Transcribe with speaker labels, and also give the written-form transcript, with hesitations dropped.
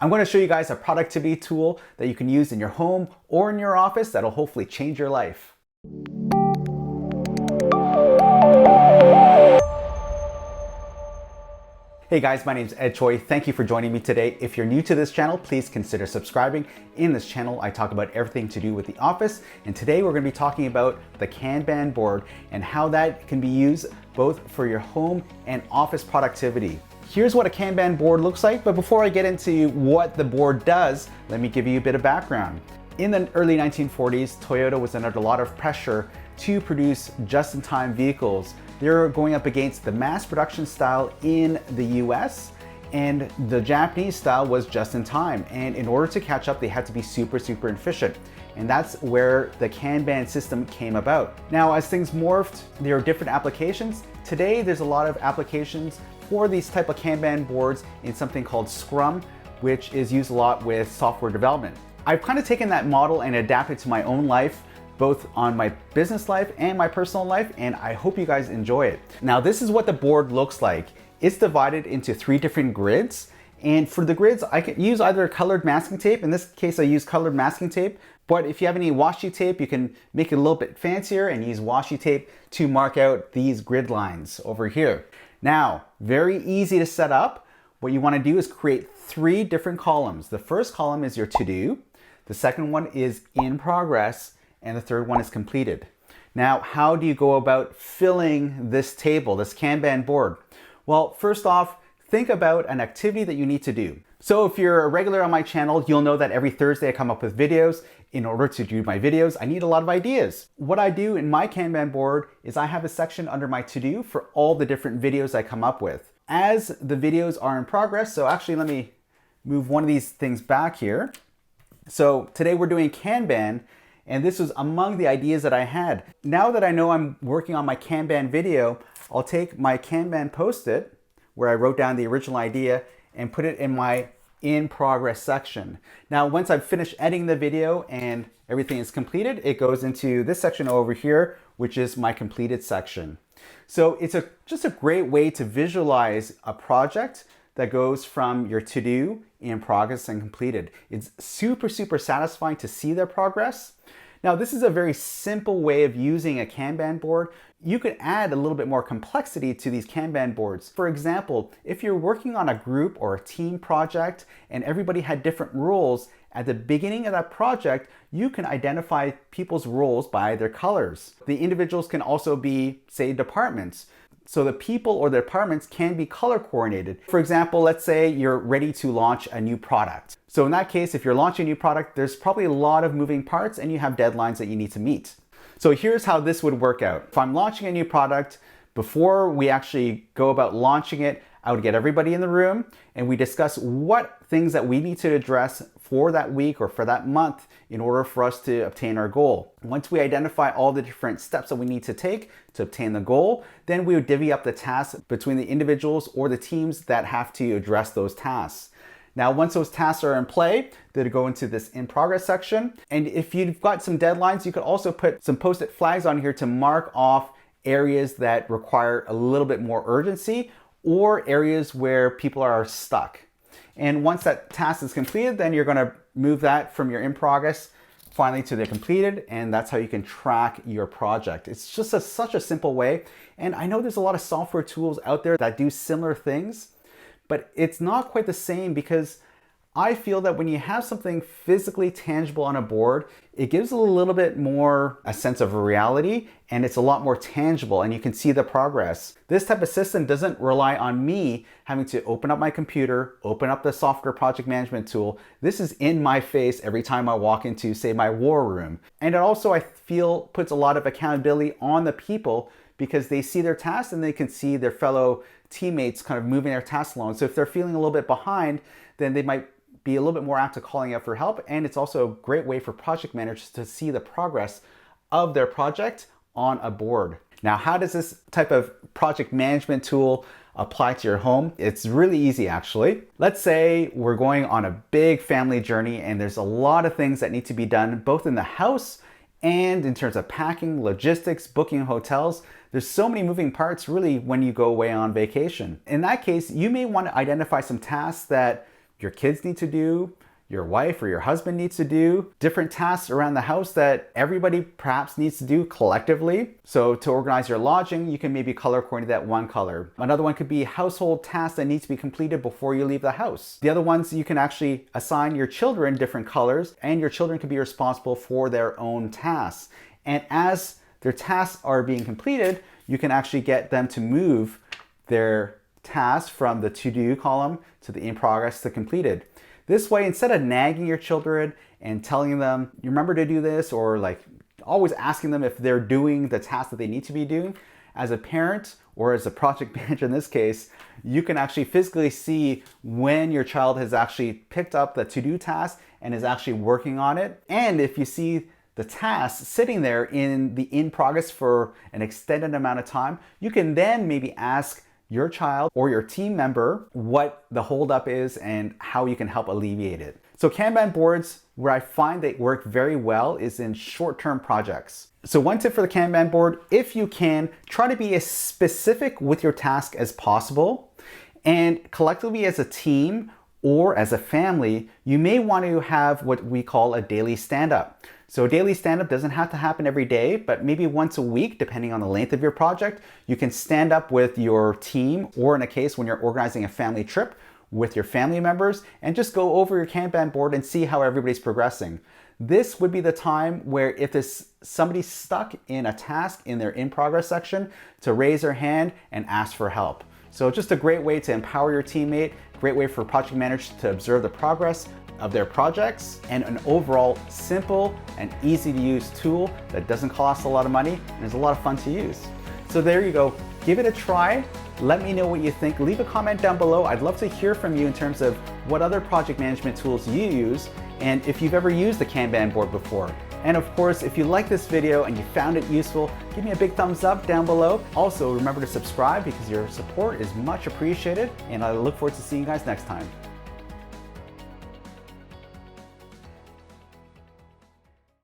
Speaker 1: I'm going to show you guys a productivity tool that you can use in your home or in your office that'll hopefully change your life. Hey guys, my name is Ed Choi. Thank you for joining me today. If you're new to this channel, please consider subscribing. In this channel, I talk about everything to do with the office. And today we're going to be talking about the Kanban board and how that can be used both for your home and office productivity. Here's what a Kanban board looks like, but before I get into what the board does, let me give you a bit of background. In the early 1940s, Toyota was under a lot of pressure to produce just-in-time vehicles. They're going up against the mass production style in the US, and the Japanese style was just-in-time. And in order to catch up, they had to be super efficient. And that's where the Kanban system came about. Now, as things morphed, there are different applications. Today, there's a lot of applications for these type of Kanban boards in something called Scrum, which is used a lot with software development. I've kind of taken that model and adapted to my own life, both on my business life and my personal life, and I hope you guys enjoy it. Now, this is what the board looks like. It's divided into 3 different grids, and for the grids, I can use either colored masking tape. In this case, I use colored masking tape, but if you have any washi tape, you can make it a little bit fancier and use washi tape to mark out these grid lines over here. Now, very easy to set up. What you want to do is create 3 different columns. The first column is your to-do, the second one is in progress, and the third one is completed. Now, how do you go about filling this table, this Kanban board? Well, first off, think about an activity that you need to do. So if you're a regular on my channel, you'll know that every Thursday I come up with videos. In order to do my videos, I need a lot of ideas. What I do in my Kanban board is I have a section under my to-do for all the different videos I come up with. As the videos are in progress, so actually let me move one of these things back here. So today we're doing Kanban, and this was among the ideas that I had. Now that I know I'm working on my Kanban video, I'll take my Kanban Post-it, where I wrote down the original idea, and put it in my in progress section. Now, once I've finished editing the video and everything is completed, it goes into this section over here, which is my completed section. So it's just a great way to visualize a project that goes from your to-do, in progress, and completed. It's super satisfying to see their progress. Now, this is a very simple way of using a Kanban board. You could add a little bit more complexity to these Kanban boards. For example, if you're working on a group or a team project and everybody had different roles, at the beginning of that project, you can identify people's roles by their colors. The individuals can also be, say, departments. So the people or the departments can be color coordinated. For example, let's say you're ready to launch a new product. So in that case, if you're launching a new product, there's probably a lot of moving parts and you have deadlines that you need to meet. So here's how this would work out. If I'm launching a new product, before we actually go about launching it, I would get everybody in the room and we discuss what things that we need to address for that week or for that month in order for us to obtain our goal. Once we identify all the different steps that we need to take to obtain the goal, then we would divvy up the tasks between the individuals or the teams that have to address those tasks. Now, once those tasks are in play, they'll go into this in progress section. And if you've got some deadlines, you could also put some post-it flags on here to mark off areas that require a little bit more urgency or areas where people are stuck. And once that task is completed, then you're going to move that from your in progress finally to the completed, and that's how you can track your project. It's just such a simple way. And I know there's a lot of software tools out there that do similar things, but it's not quite the same because I feel that when you have something physically tangible on a board, it gives a little bit more a sense of reality and it's a lot more tangible and you can see the progress. This type of system doesn't rely on me having to open up my computer, open up the software project management tool. This is in my face every time I walk into, say, my war room. And it also, I feel, puts a lot of accountability on the people because they see their tasks and they can see their fellow teammates kind of moving their tasks along. So if they're feeling a little bit behind, then they might be a little bit more apt to calling out for help. And it's also a great way for project managers to see the progress of their project on a board. Now, how does this type of project management tool apply to your home? It's really easy, actually. Let's say we're going on a big family journey and there's a lot of things that need to be done both in the house and in terms of packing, logistics, booking hotels. There's so many moving parts really when you go away on vacation. In that case, you may want to identify some tasks that your kids need to do, your wife or your husband needs to do, different tasks around the house that everybody perhaps needs to do collectively. So to organize your lodging, you can maybe color coordinate that one color. Another one could be household tasks that need to be completed before you leave the house. The other ones, you can actually assign your children different colors, and your children can be responsible for their own tasks. And as their tasks are being completed, you can actually get them to move their tasks from the to-do column to the in progress to completed. This way, instead of nagging your children and telling them, you remember to do this, or like always asking them if they're doing the task that they need to be doing, as a parent or as a project manager in this case, you can actually physically see when your child has actually picked up the to-do task and is actually working on it. And if you see the task sitting there in the in progress for an extended amount of time, you can then maybe ask your child or your team member what the holdup is and how you can help alleviate it. So Kanban boards, where I find they work very well, is in short-term projects. So one tip for the Kanban board, if you can, try to be as specific with your task as possible. And collectively as a team or as a family, you may want to have what we call a daily stand-up. So a daily stand-up doesn't have to happen every day, but maybe once a week, depending on the length of your project, you can stand up with your team, or in a case when you're organizing a family trip with your family members, and just go over your Kanban board and see how everybody's progressing. This would be the time where if somebody's stuck in a task in their in progress section, to raise their hand and ask for help. So just a great way to empower your teammate, great way for project managers to observe the progress of their projects, and an overall simple and easy to use tool that doesn't cost a lot of money and is a lot of fun to use. So there you go. Give it a try. Let me know what you think. Leave a comment down below. I'd love to hear from you in terms of what other project management tools you use and if you've ever used the Kanban board before. And of course, if you like this video and you found it useful, give me a big thumbs up down below. Also, remember to subscribe because your support is much appreciated, and I look forward to seeing you guys next time.